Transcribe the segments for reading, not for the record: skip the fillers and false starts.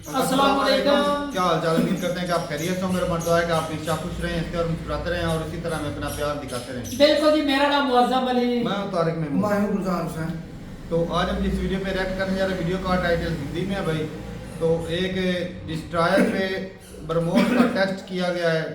अस्सलाम वालेकुम। क्या हाल चाल, उम्मीद करते हैं कि आप खैरियत से होंगे। मेरा मन तो है कि आप हमेशा खुश रहें, हंसते और मुस्कुराते रहें और इसी तरह हमें अपना प्यार दिखाते रहें। बिल्कुल जी, मेरा नाम मुअज़्ज़म अली। मैं हूं तारिक महमूद। मैं हूं गुलजार हुसैन। तो आज हम जिस वीडियो पे रिएक्ट करने जा रहे हैं, वीडियो का टाइटल हिंदी में है भाई। तो एक डिस्ट्रॉयर पे ब्रह्मोस का टेस्ट किया गया है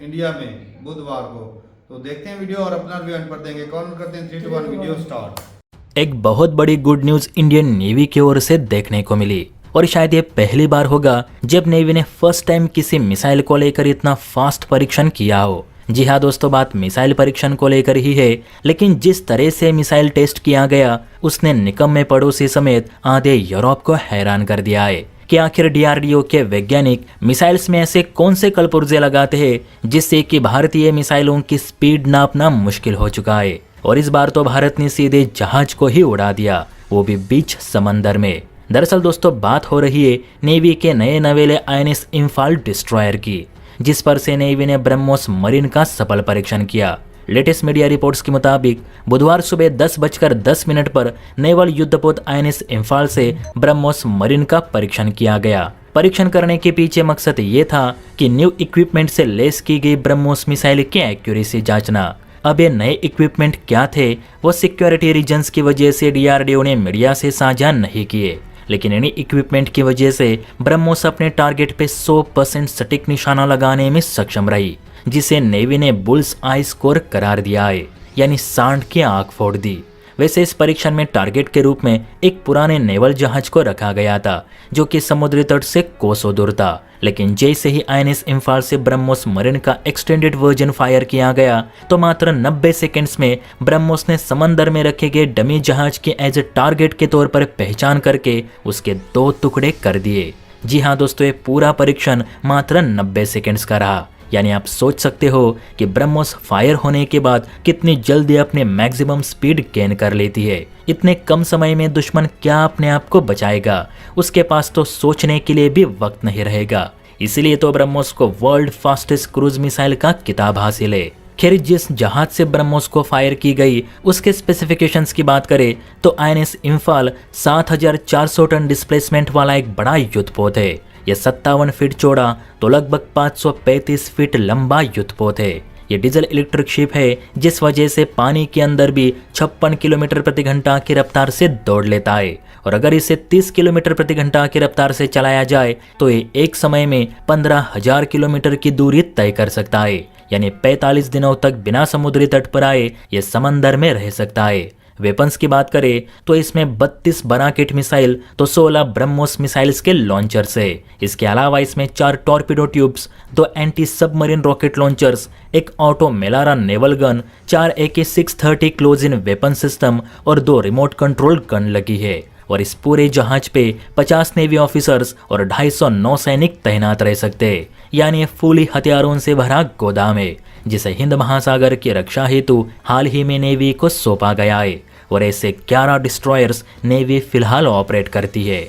इंडिया में बुधवार को। तो देखते हैं वीडियो और अपना रिव्यू पर देंगे। कॉल करते हैं 3, 2, 1 वीडियो स्टार्ट। एक बहुत बड़ी गुड न्यूज इंडियन नेवी की ओर से देखने को मिली और शायद ये पहली बार होगा जब नेवी ने फर्स्ट टाइम किसी मिसाइल को लेकर इतना फास्ट परीक्षण किया हो। जी हाँ दोस्तों, बात मिसाइल परीक्षण को लेकर ही है, लेकिन जिस तरह से मिसाइल टेस्ट किया गया उसने निकम्मे पड़ोसी समेत आधे यूरोप को हैरान कर दिया है कि आखिर डीआरडीओ के वैज्ञानिक मिसाइल्स में ऐसे कौन से कलपुर्जे लगाते हैं जिससे कि भारतीय मिसाइलों की स्पीड नापना मुश्किल हो चुका है। और इस बार तो भारत ने सीधे जहाज को ही उड़ा दिया, वो भी बीच समंदर में। दरअसल दोस्तों बात हो रही है नेवी के नए नवेले आईएनएस इम्फाल डिस्ट्रॉयर की, जिस पर से नेवी ने ब्रह्मोस मरीन का सफल परीक्षण किया। लेटेस्ट मीडिया रिपोर्ट्स के मुताबिक बुधवार सुबह 10:10 पर नेवल युद्धपोत आईएनएस इम्फाल से ब्रह्मोस मरीन का परीक्षण किया गया। परीक्षण करने के पीछे मकसद ये था कि न्यू इक्विपमेंट से लेस की गई ब्रह्मोस मिसाइल की एक्यूरेसी जांचना। अब ये नए इक्विपमेंट क्या थे वो सिक्योरिटी रीजंस की वजह से डीआरडीओ ने मीडिया से साझा नहीं किए, लेकिन इन्हीं इक्विपमेंट की वजह से ब्रह्मोस अपने टारगेट पे 100% सटीक निशाना लगाने में सक्षम रही, जिसे नेवी ने बुल्स आई स्कोर करार दिया है, यानी सांड की आंख फोड़ दी। वैसे इस परीक्षण में टारगेट के रूप में एक पुराने नेवल जहाज को रखा गया था जो कि समुद्री तट से कोसों दूर था, लेकिन जैसे ही आईएनएस इम्फाल से ब्रह्मोस मरीन का एक्सटेंडेड वर्जन फायर किया गया तो मात्र 90 सेकेंड्स में ब्रह्मोस ने समंदर में रखे गए डमी जहाज के एज ए टारगेट के तौर पर पहचान करके उसके 2 टुकड़े कर दिए। जी हाँ दोस्तों, ये पूरा परीक्षण मात्र 90 सेकेंड्स का रहा। यानी आप सोच सकते हो कि ब्रह्मोस फायर होने के बाद कितनी जल्दी अपने मैक्सिमम स्पीड गेन कर लेती है। इतने कम समय में दुश्मन क्या अपने आप को बचाएगा, उसके पास तो सोचने के लिए भी वक्त नहीं रहेगा। इसीलिए तो ब्रह्मोस को वर्ल्ड फास्टेस्ट क्रूज मिसाइल का किताब हासिल है। खैर, जिस जहाज से ब्रह्मोस को फायर की गई उसके स्पेसिफिकेशंस की बात करें तो आईएनएस इम्फाल 7400 टन डिस्प्लेसमेंट वाला एक बड़ा युद्धपोत है। यह 57 फीट चौड़ा तो लगभग 535 फीट लंबा युद्धपोत है। ये डीजल इलेक्ट्रिक शिप है, जिस वजह से पानी के अंदर भी 56 किलोमीटर प्रति घंटा की रफ्तार से दौड़ लेता है। और अगर इसे 30 किलोमीटर प्रति घंटा की रफ्तार से चलाया जाए तो ये एक समय में 15,000 किलोमीटर की दूरी तय कर सकता है। यानी 45 दिनों तक बिना समुद्री तट पर आए ये समंदर में रह सकता है। वेपन्स की बात करें तो इसमें 32 बराकेट मिसाइल तो 16 ब्रह्मोस मिसाइल्स के लॉन्चर्स है। इसके अलावा इसमें 4 torpedo tubes, 2 anti submarine rocket launchers, एक Oto Melara naval gun, 4 AK-630 close in weapon system और 2 रिमोट कंट्रोल गन लगी है। और इस पूरे जहाज पे 50 नेवी ऑफिसर्स और 250 नौसैनिक तैनात रह सकते हैं। यानी फुली हथियारों से भरा गोदाम है, जिसे हिंद महासागर की रक्षा हेतु हाल ही में नेवी को सौंपा गया है। और ऐसे 11 डिस्ट्रॉयर्स नेवी फिलहाल ऑपरेट करती है।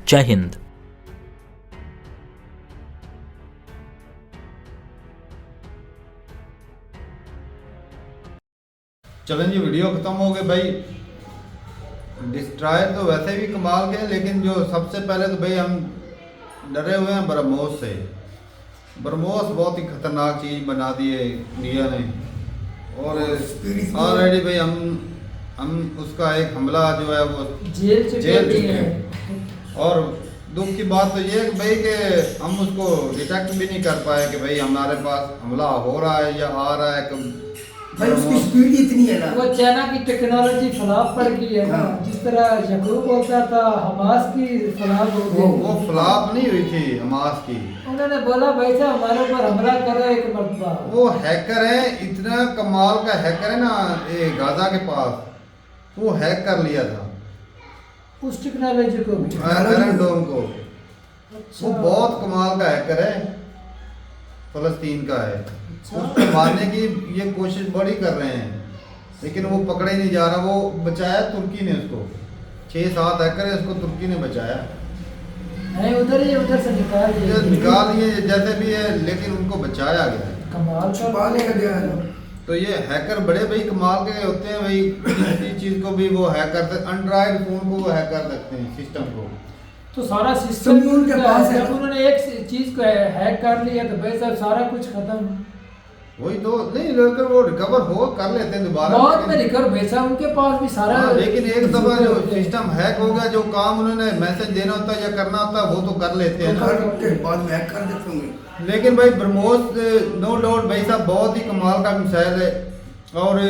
जय हिंद। चलें जी, वीडियो खत्म हो गए भाई। डिस्ट्रॉयर तो वैसे भी कमाल के हैं, लेकिन जो सबसे पहले तो भाई हम डरे हुए हैं ब्रह्मोस से। ब्रह्मोस बहुत ही खतरनाक चीज़ बना दी है इंडिया ने। और ऑलरेडी भाई हम उसका एक हमला जो है वो जेल चुके हैं। और दुख की बात तो ये है कि भाई कि हम उसको डिटेक्ट भी नहीं कर पाए कि भाई हमारे पास हमला हो रहा है या आ रहा है। भाई उसकी स्पीड इतनी है ना, वो चाइना की टेक्नोलॉजी फ्लॉप पड़ गई है ना। जिस तरह यकूब बोलता था हमास की फ्लॉप हो गई, वो फ्लॉप नहीं हुई थी हमास की। उन्होंने बोला भाई साहब हमारे ऊपर हमला करो एक मरतबा। वो हैकर है, इतना कमाल का हैकर है ना ये गाजा के पास, वो हैक कर लिया था उस टेक्नोलॉजी को भी। आयरन डोम को। अच्छा। वो बहुत कमाल का हैकर है, फलस्तीन का है। उसको मारने की ये कोशिश बड़ी कर रहे हैं, लेकिन वो पकड़े नहीं जा रहा। वो बचाया तुर्की ने उसको, 6-7 हैकर है, उसको तुर्की ने बचाया। नहीं, उधर से निकाल लिए जैसे भी है, लेकिन उनको बचाया गया। कमाल छुपा लेकर गया है। तो ये हैकर बड़े भाई कमाल के होते हैं भाई। किसी चीज़ को भी वो हैक करते, एंड्रॉयड फ़ोन को वो हैक कर सकते हैं, सिस्टम को। तो सारा सिस्टम तो उनके पास है। जब उन्होंने एक चीज को हैक कर लिया तो भाई साहब सारा कुछ खत्म। वही तो नहीं, लेकिन वो रिकवर हो कर लेते हैं दोबारा। बहुत में लेकिन- रिकवर भेजा उनके पास भी सारा। हाँ, लेकिन एक दफा जो सिस्टम हैक हो गया, जो काम उन्होंने मैसेज देना होता है या करना होता है वो तो कर लेते हैं ना। घर के बाद में हैक कर देते होंगे। लेकिन भाई ब्रह्मोस नो डाउट भाई साहब बहुत ही कमाल का मिसाइल है। और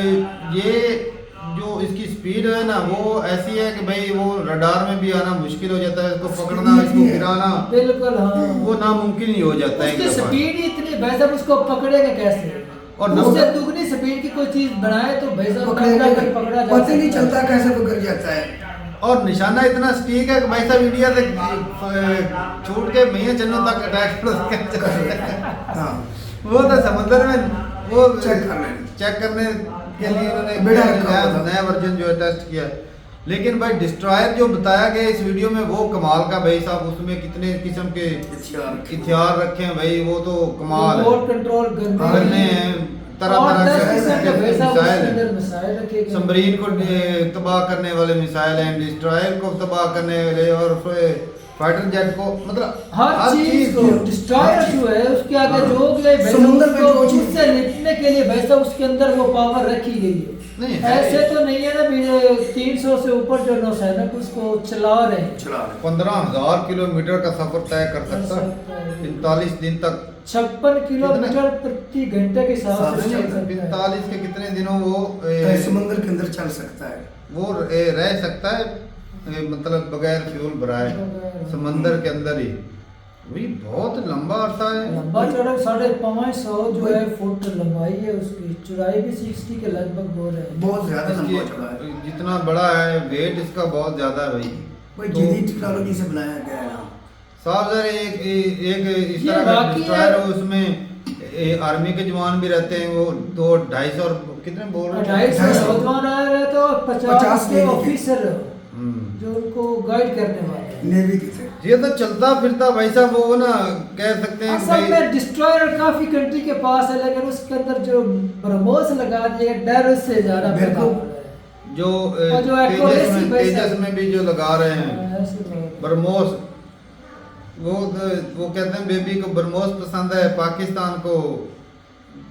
ये जो इसकी स्पीड है ना वो ऐसी है कि भाई वो रडार में भी आना मुश्किल हो जाता है, इसको पकड़ना, इसको गिराना बिल्कुल हाँ। वो नामुमकिन ही हो जाता है एक उसकी दफा। स्पीड ही इतनी भाई साहब, उसको पकड़ेगा कैसे? और उससे नंबर- दुगनी स्पीड की कोई चीज बनाए तो भाई साहब पकड़ेगा पकड़ा पकड़ा जा पता ही नहीं सकता है। चलता कैसे वो गिर जाता है। और निशाना इतना सटीक है कि भाई साहब इंडिया से छूट के भैया चन्नू तक अटैक हाँ वो तो समंदर में वो चेक करने के लिए उन्होंने बेड़ा रखा हुआ था। नया वर्जन जो है टेस्ट किया। लेकिन भाई डिस्ट्रॉयर जो बताया गया इस वीडियो में वो कमाल का भाई साहब, उसमें कितने किस्म के हथियार रखे हैं भाई, वो तो कमाल है। रिमोट कंट्रोल गन्ने हैं, तरह और तरह 10 किस्म के भाई साहब उसके मिसाइल अंदर हैं। मिसाइल रखे गए। सबमरीन को तबाह करने वाले मिसाइल हैं, डिस्ट्रॉयर को तबाह करने वाले, और फिर फाइटर जेट को, मतलब हर चीज को डिस्ट्रॉयर जो है उसके आगे हाँ। जो भी है भाई समुद्र में उसको जो चीज- उससे निपटने के लिए भाई साहब उसके अंदर वो पावर रखी गई है। नहीं है। ऐसे तो नहीं है ना भी 300 से ऊपर जो नौसैनिक उसको चला रहे हैं। चला रहे। 15,000 किलोमीटर का सफर तय कर सकता है, 45 दिन तक। 56 किलोमीटर प्रति घंटे के हिसाब से साथ चल में सकता है। 45 के कितने दिनों वो समुद्र के अंदर चल सकता है। वो रह सकता है, मतलब बगैर फ्यूल भराए समंदर के अंदर ही। वही बहुत लंबा अरसा है। लंबा चौड़ा 550 जो है फुट लंबाई है, उसकी चौड़ाई भी 60 के लगभग बोल रहे हैं। बहुत ज्यादा इसकी लंबा चौड़ा है। जितना बड़ा है वेट इसका बहुत ज्यादा है भाई। कोई तो जदीद टेक्नोलॉजी से बनाया गया है ना। साहब सर एक इस ये तरह का वाकई डिस्ट्रॉयर है। है, उसमें आर्मी के जवान भी रहते हैं, वो 200-250 और कितने बोल रहे हैं? 250 नौजवान आ रहे तो 50 50 के नेवी के। ऑफिसर हम्म। जो उनको गाइड करने वाले हैं। नेवी की थे। ये तो चलता फिरता भाई साहब वो ना कह सकते हैं कि असल भाई में डिस्ट्रॉयर काफी कंट्री के पास है, लेकिन उसके अंदर जो ब्रह्मोस लगा दिया डर उससे ज्यादा पैदा बिल्कुल। हो रहा है। जो और जो accuracy भाई तेजस साहब- में भी जो लगा रहे हैं ऐसे बात। ब्रह्मोस, वो कहते हैं बेबी को ब्रह्मोस पसंद है, पाकिस्तान को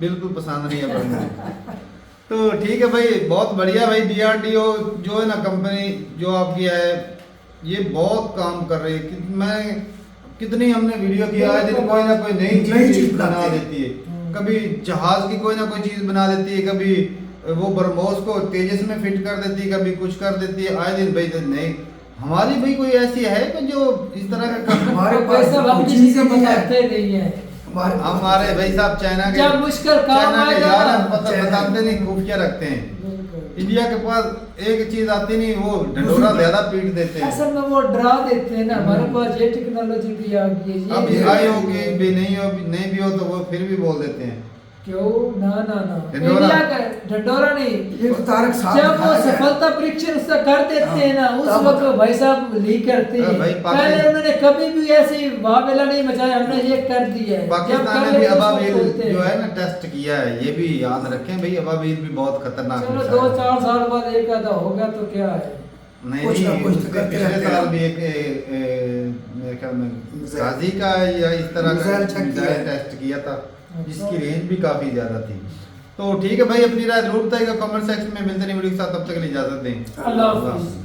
बिल्कुल पसंद नहीं है ब्रह्मोस। तो ठीक है भाई, बहुत बढ़िया भाई। DRDO जो है ना कंपनी जो आपकी है, ये बहुत काम कर रही है। मैं कितनी हमने वीडियो की, आए दिन कोई ना कोई नई नई चीज चीज बना बनाते हैं। देती है। कभी जहाज की कोई ना कोई चीज बना देती है, कभी वो ब्रह्मोस को तेजस में फिट कर देती है, कभी कुछ कर देती है। आए दिन भाई नहीं, हमारी भाई कोई ऐसी है कि जो इस तरह का काम। हमारे तो पास पैसा कुछ अपनी चीज़ चीजें नहीं है। बताते नहीं है। हमारे भाई साहब चाइना के, जब मुश्किल काम चाइना के आएगा यार ना, हम पता चाइना- बताते नहीं, खुफिया रखते हैं। बिल्कुल। इंडिया के पास एक चीज आती नहीं, वो ढंडोरा ज्यादा पीट देते हैं। असल में वो डरा देते हैं ना, हमारे पास ये टेक्नोलॉजी भी आ गई है, अब ये आई होगी भी नहीं भी हो तो वो फिर भी बोल देते हैं। क्यों ना ना ना ढिंढोरा। इंडिया का ढंडोरा नहीं। ये तो तारक साहब जब वो दिखाया गया है। सफलता परीक्षण उसका कर देते हैं ना, उस तब- वक्त वो भाई साहब लीक करते हैं। भाई पहले उन्होंने कभी भी ऐसी वावेला नहीं मचाया, हमने ये कर दिया है। जब पाकिस्तान कर ने भी लेते हैं, उसको अबाबील बोलते जो हैं। है ना टेस्ट किया है, ये भी याद रखें भाई। अबाबील भी बहुत खतरनाक चलो मिसाइल है। 2-4 साल बाद एक आधा होगा तो क्या है। नहीं कुछ ना नहीं, कुछ तो उसके करते पिछले रहते साल हैं। भी एक मेरे ख्याल में मिसाइल। गाजी का या इस तरह का मिसाइल check किया मिसाइल है। टेस्ट किया था, अच्छा। जिसकी रेंज भी काफी ज्यादा थी। तो ठीक है भाई, अपनी राय जरूर बताइएगा कमेंट सेक्शन में। मिलते नहीं वीडियो के साथ, तब तक के लिए इजाजत दें। अल्लाह हाफिज़।